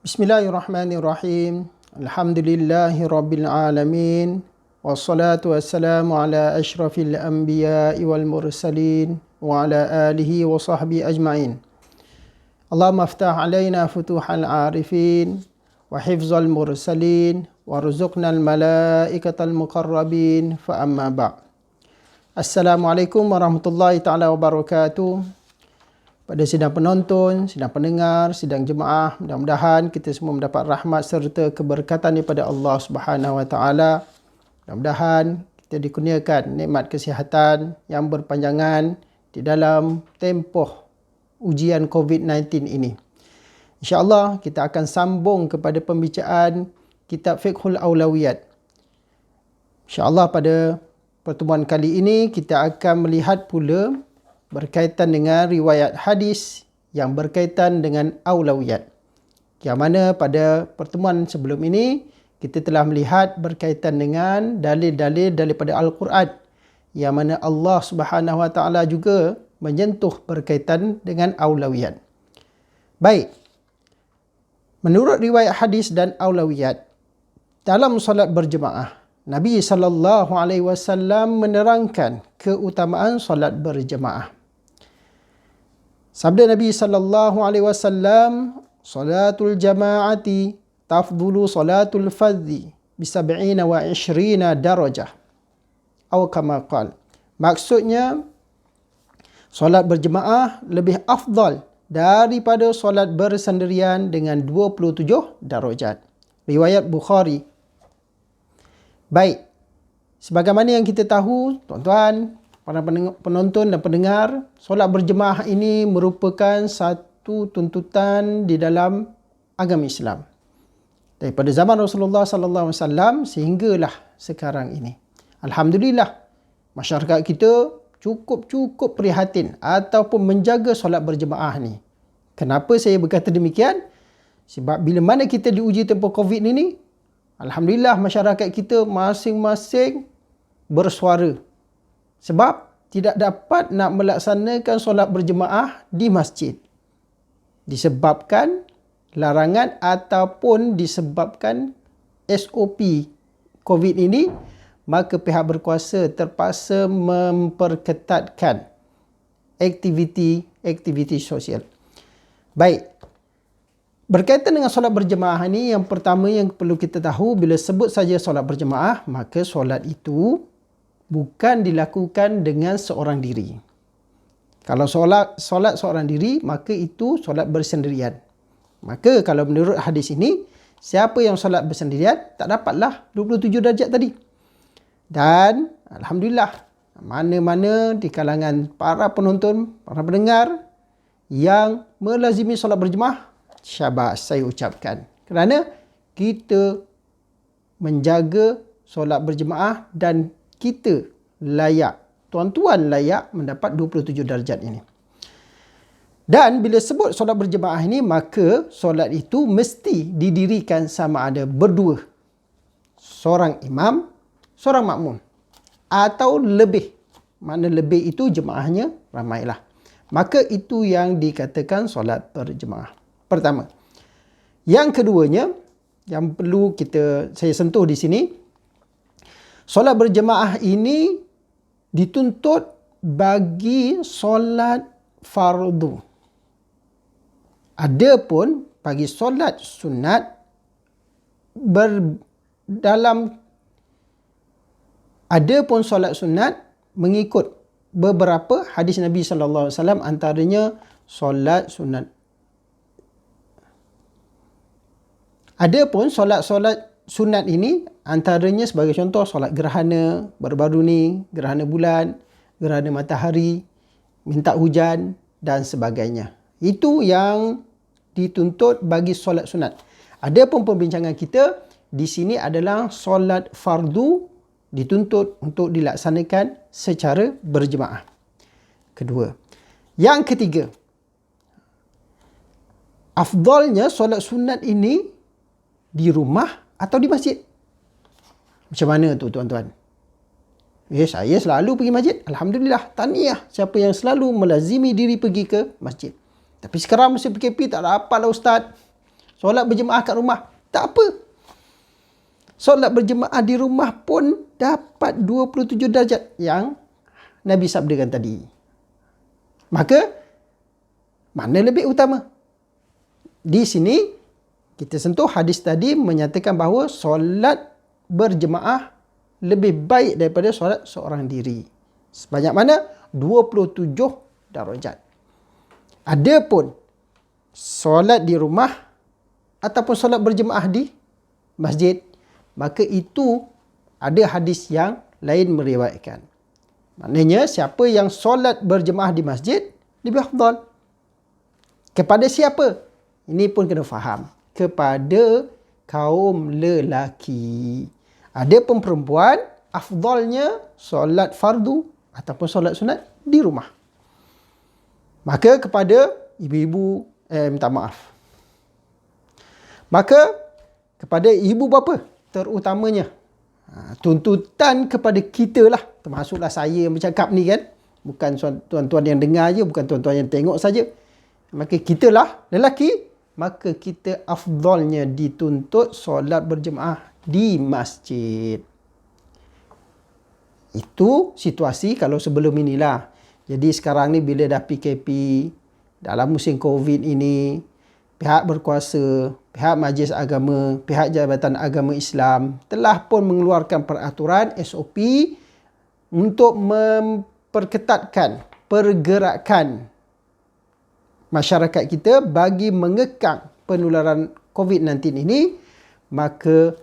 Bismillahirrahmanirrahim. Alhamdulillahi rabbil alamin. Wassalatu wassalamu ala asyrafil anbiya'i wal mursalin wa ala alihi wa sahbihi ajma'in. Allahumma aftah alaina futuhal arifin wa hifzal mursalin warzuqnal malaikatal muqarrabin fa amma ba'. Assalamualaikum warahmatullahi taala wabarakatuh. Pada sidang penonton, sidang pendengar, sidang jemaah, mudah-mudahan kita semua mendapat rahmat serta keberkatan daripada Allah Subhanahu Wa Taala. Mudah-mudahan kita dikurniakan nikmat kesihatan yang berpanjangan di dalam tempoh ujian COVID-19 ini. InsyaAllah kita akan sambung kepada pembicaraan kitab Fiqhul Aulawiyat. InsyaAllah pada pertemuan kali ini kita akan melihat pula berkaitan dengan riwayat hadis yang berkaitan dengan aulawiyat. Yang mana pada pertemuan sebelum ini, kita telah melihat berkaitan dengan dalil-dalil daripada Al-Quran. Yang mana Allah Subhanahu Wa Taala juga menyentuh berkaitan dengan aulawiyat. Baik, menurut riwayat hadis dan aulawiyat, dalam solat berjemaah, Nabi SAW menerangkan keutamaan solat berjemaah. Sabda Nabi SAW, salatul jama'ati tafdulu salatul fadhi bisab'ina wa ishrina darajah. Atau kama qal. Maksudnya, solat berjemaah lebih afdal daripada solat bersendirian dengan 27 darajat. Riwayat Bukhari. Baik, sebagaimana yang kita tahu, tuan-tuan, para penonton dan pendengar, solat berjemaah ini merupakan satu tuntutan di dalam agama Islam. Daripada zaman Rasulullah SAW sehinggalah sekarang ini. Alhamdulillah, masyarakat kita cukup prihatin ataupun menjaga solat berjemaah ni. Kenapa saya berkata demikian? Sebab bila mana kita diuji tempoh COVID ini, alhamdulillah masyarakat kita masing-masing bersuara. Sebab tidak dapat nak melaksanakan solat berjemaah di masjid. Disebabkan larangan ataupun disebabkan SOP COVID ini, maka pihak berkuasa terpaksa memperketatkan aktiviti sosial. Baik. Berkaitan dengan solat berjemaah ini, yang pertama yang perlu kita tahu, bila sebut saja solat berjemaah, maka solat itu bukan dilakukan dengan seorang diri. Kalau solat seorang diri, maka itu solat bersendirian. Maka kalau menurut hadis ini, siapa yang solat bersendirian, tak dapatlah 27 darjat tadi. Dan alhamdulillah, mana-mana di kalangan para penonton, para pendengar yang melazimi solat berjemaah, syabas saya ucapkan. Kerana kita menjaga solat berjemaah dan kita layak, tuan-tuan layak mendapat 27 darjat ini. Dan bila sebut solat berjemaah ini, maka solat itu mesti didirikan sama ada berdua. Seorang imam, seorang makmum. Atau lebih. Mana lebih itu jemaahnya ramailah. Maka itu yang dikatakan solat berjemaah. Pertama. Yang keduanya, yang perlu saya sentuh di sini, solat berjemaah ini dituntut bagi solat fardu. Adapun bagi solat sunat adapun solat sunat mengikut beberapa hadis Nabi SAW, antaranya solat sunat. Adapun solat-solat sunat ini antaranya sebagai contoh solat gerhana baru-baru ni, gerhana bulan, gerhana matahari, minta hujan dan sebagainya. Itu yang dituntut bagi solat sunat. Adapun perbincangan kita di sini adalah solat fardu dituntut untuk dilaksanakan secara berjemaah. Kedua. Yang ketiga, afdalnya solat sunat ini di rumah atau di masjid. Macam mana tu tuan-tuan? Saya selalu pergi masjid. Alhamdulillah, tahniah siapa yang selalu melazimi diri pergi ke masjid. Tapi sekarang masa PKP tak dapatlah ustaz. solat berjemaah kat rumah. Tak apa. Solat berjemaah di rumah pun dapat 27 darjat yang Nabi sabdakan tadi. Maka, mana lebih utama? Di sini, kita sentuh hadis tadi menyatakan bahawa solat berjemaah lebih baik daripada solat seorang diri. Sebanyak mana? 27 darjat. Adapun solat di rumah ataupun solat berjemaah di masjid, maka itu ada hadis yang lain meriwayatkan. Maknanya siapa yang solat berjemaah di masjid lebih afdal. Kepada siapa? Ini pun kena faham. Kepada kaum lelaki. Adapun perempuan, afdalnya solat fardu ataupun solat sunat di rumah. Maka kepada ibu-ibu, minta maaf. Maka kepada ibu bapa terutamanya, tuntutan kepada kita lah, termasuklah saya yang bercakap ni kan, bukan tuan-tuan yang dengar je, bukan tuan-tuan yang tengok saja. Maka kita lah lelaki, maka kita afdalnya dituntut solat berjemaah di masjid. Itu situasi kalau sebelum inilah. Jadi sekarang ni bila dah PKP, dalam musim COVID ini, pihak berkuasa, pihak Majlis Agama, pihak Jabatan Agama Islam telah pun mengeluarkan peraturan SOP untuk memperketatkan pergerakan masyarakat kita bagi mengekang penularan COVID-19 ini. Maka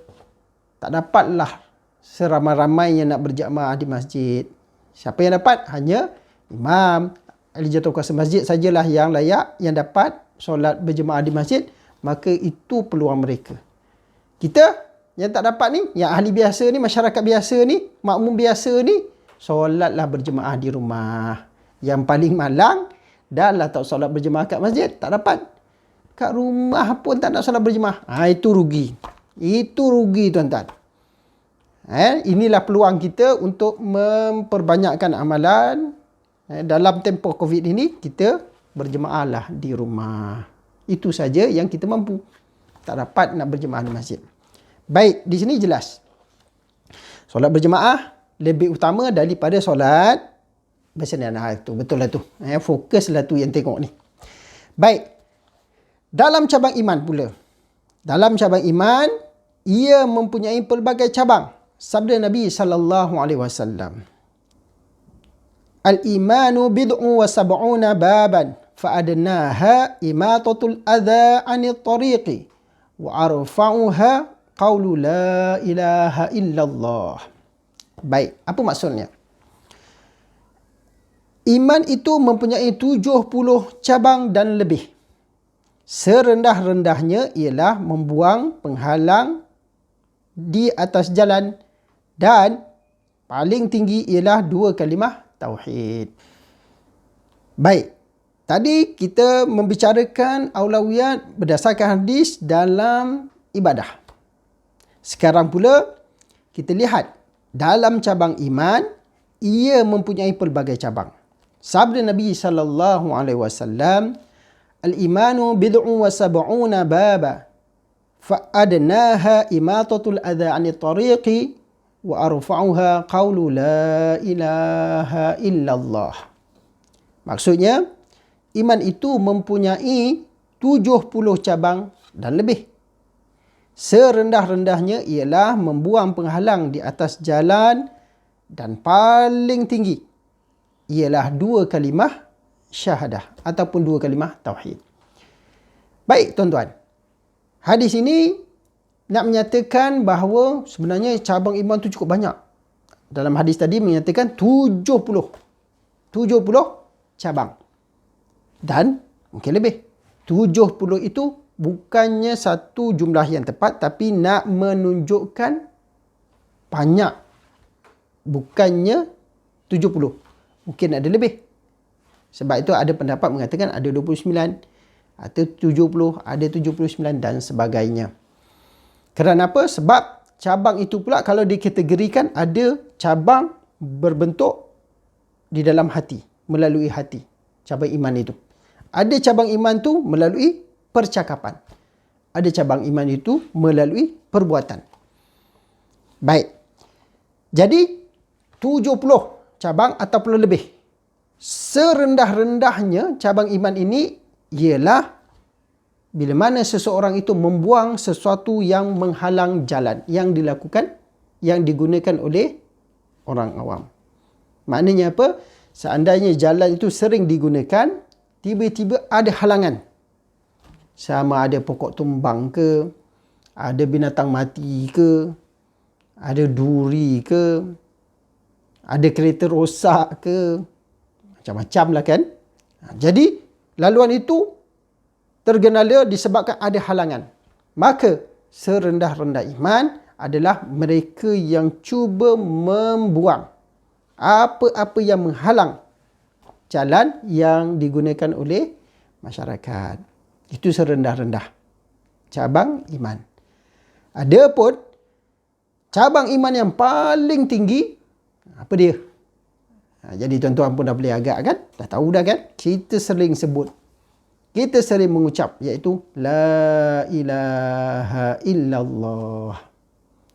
tak dapatlah seramai-ramai yang nak berjamaah di masjid. Siapa yang dapat? Hanya imam, ahli jawatankuasa masjid sajalah yang layak, yang dapat solat berjemaah di masjid. Maka itu peluang mereka. Kita yang tak dapat ni, yang ahli biasa ni, masyarakat biasa ni, makmum biasa ni, solatlah berjemaah di rumah. Yang paling malang, dah lah tak solat berjemaah kat masjid, tak dapat. Kat rumah pun tak nak solat berjemaah. Itu rugi. Itu rugi tuan-tuan. Inilah peluang kita untuk memperbanyakkan amalan. Dalam tempoh COVID ini, kita berjemaahlah di rumah. Itu saja yang kita mampu. Tak dapat nak berjemaah di masjid. Baik, di sini jelas. Solat berjemaah lebih utama daripada solat bersendirian. Itu betul lah tu. Fokuslah tu yang tengok ni. Baik. Dalam cabang iman pula. Dalam cabang iman, ia mempunyai pelbagai cabang. Sabda Nabi SAW. Al-imanu bid'u wa sab'una baban. Fa'adnaha imatatul adha anil tariqi. Wa arfa'uha qawlu la ilaha illallah. Baik, apa maksudnya? Iman itu mempunyai 70 cabang dan lebih. Serendah-rendahnya ialah membuang penghalang di atas jalan, dan paling tinggi ialah 2 kalimah tauhid. Baik, tadi kita membicarakan aulawiyat berdasarkan hadis dalam ibadah. Sekarang pula kita lihat dalam cabang iman, ia mempunyai pelbagai cabang. Sabda Nabi SAW, al-imanu bid'u wa sab'una baba. Fa'adnaha imatatul adha 'anil tariqi wa arfa'uha qawlu la ilaha illallah. Maksudnya, iman itu mempunyai 70 cabang dan lebih. Serendah-rendahnya ialah membuang penghalang di atas jalan, dan paling tinggi ialah 2 kalimah syahadah ataupun 2 kalimah tauhid. Baik tuan-tuan. Hadis ini nak menyatakan bahawa sebenarnya cabang iman itu cukup banyak. Dalam hadis tadi menyatakan 70 cabang. Dan mungkin lebih. 70 itu bukannya satu jumlah yang tepat, tapi nak menunjukkan banyak. Bukannya 70. Mungkin ada lebih. Sebab itu ada pendapat mengatakan ada 29, atau 70, ada 79 dan sebagainya. Kerana apa? Sebab cabang itu pula kalau dikategorikan, ada cabang berbentuk di dalam hati, melalui hati. Cabang iman itu. Ada cabang iman tu melalui percakapan. ada cabang iman itu melalui perbuatan. Baik. Jadi 70 cabang ataupun lebih. Serendah-rendahnya cabang iman ini ialah bila mana seseorang itu membuang sesuatu yang menghalang jalan yang dilakukan, yang digunakan oleh orang awam. Maknanya apa? Seandainya jalan itu sering digunakan, tiba-tiba ada halangan. Sama ada pokok tumbang ke, ada binatang mati ke, ada duri ke, ada kereta rosak ke, macam-macam lah kan. Jadi laluan itu tergenala disebabkan ada halangan. Maka serendah-rendah iman adalah mereka yang cuba membuang apa-apa yang menghalang jalan yang digunakan oleh masyarakat. Itu serendah-rendah cabang iman. Adapun cabang iman yang paling tinggi, apa dia? Jadi tuan-tuan pun dah boleh agak kan? Dah tahu dah kan? Kita sering sebut, kita sering mengucap, iaitu La ilaha illallah.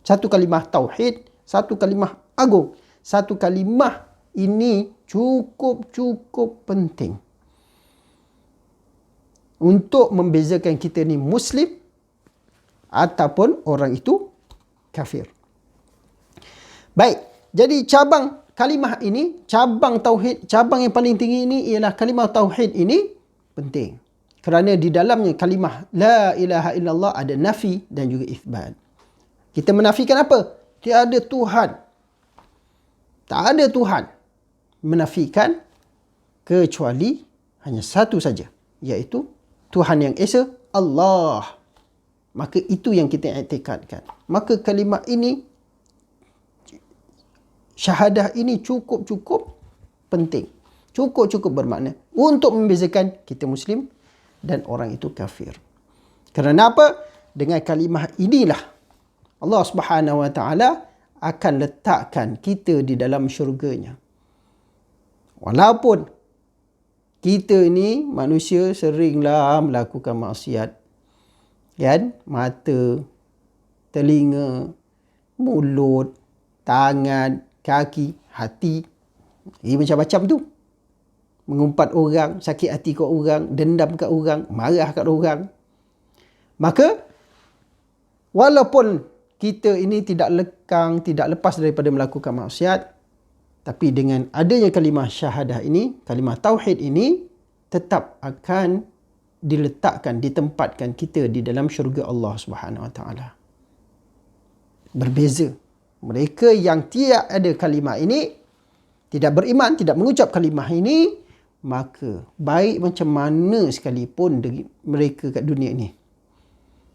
Satu kalimah tauhid, satu kalimah agung. Satu kalimah ini cukup penting untuk membezakan kita ni Muslim ataupun orang itu kafir. Baik, jadi cabang kalimah ini, cabang tauhid, cabang yang paling tinggi ini ialah kalimah tauhid ini penting. Kerana di dalamnya kalimah La ilaha illallah ada nafi dan juga itsbat. Kita menafikan apa? Tiada Tuhan. Tak ada Tuhan. Menafikan kecuali hanya satu saja, iaitu Tuhan yang Esa, Allah. Maka itu yang kita i'tikadkan. Maka kalimah ini, syahadah ini cukup penting. Cukup bermakna untuk membezakan kita Muslim dan orang itu kafir. Kerana apa? Dengan kalimah inilah Allah Subhanahu Wa Taala akan letakkan kita di dalam syurganya. Walaupun kita ni manusia seringlah melakukan maksiat. Kan? Mata, telinga, mulut, tangan, kaki, hati. Ini macam-macam tu. Mengumpat orang, sakit hati kat orang, dendam kat orang, marah kat orang. Maka, walaupun kita ini tidak lekang, tidak lepas daripada melakukan maksiat, tapi dengan adanya kalimah syahadah ini, kalimah tauhid ini, tetap akan diletakkan, ditempatkan kita di dalam syurga Allah Subhanahu Wa Taala. Berbeza. Mereka yang tidak ada kalimah ini, tidak beriman, tidak mengucap kalimah ini, maka baik macam mana sekalipun mereka kat dunia ini,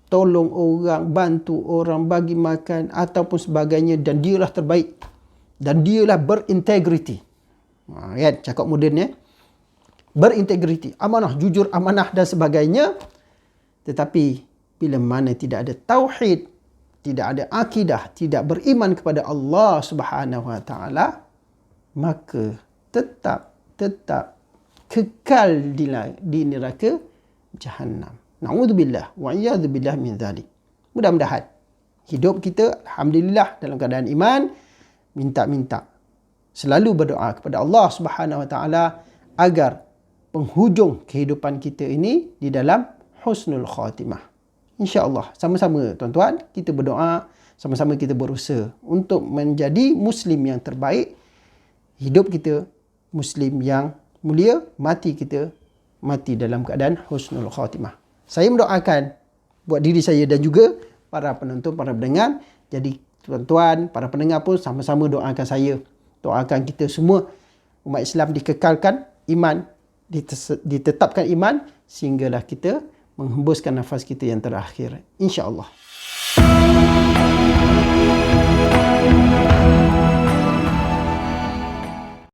tolong orang, bantu orang, bagi makan ataupun sebagainya, dan dialah terbaik dan dialah berintegriti. Kan cakap moden berintegriti, amanah, jujur, amanah dan sebagainya. Tetapi bila mana tidak ada tauhid, tidak ada akidah, tidak beriman kepada Allah Subhanahu Wa Taala, maka tetap kekal di neraka Jahannam. Na'udzubillah wa iyadzubillah min dzalik. Mudah-mudahan hidup kita alhamdulillah dalam keadaan iman, minta selalu berdoa kepada Allah Subhanahu Wa Taala agar penghujung kehidupan kita ini di dalam husnul khatimah. InsyaAllah, sama-sama tuan-tuan, kita berdoa, sama-sama kita berusaha untuk menjadi Muslim yang terbaik. Hidup kita Muslim yang mulia, mati kita mati dalam keadaan husnul khatimah. Saya mendoakan buat diri saya dan juga para penonton, para pendengar. Jadi tuan-tuan, para pendengar pun sama-sama doakan saya. Doakan kita semua, umat Islam dikekalkan iman, ditetapkan iman, sehinggalah kita menghembuskan nafas kita yang terakhir. InsyaAllah.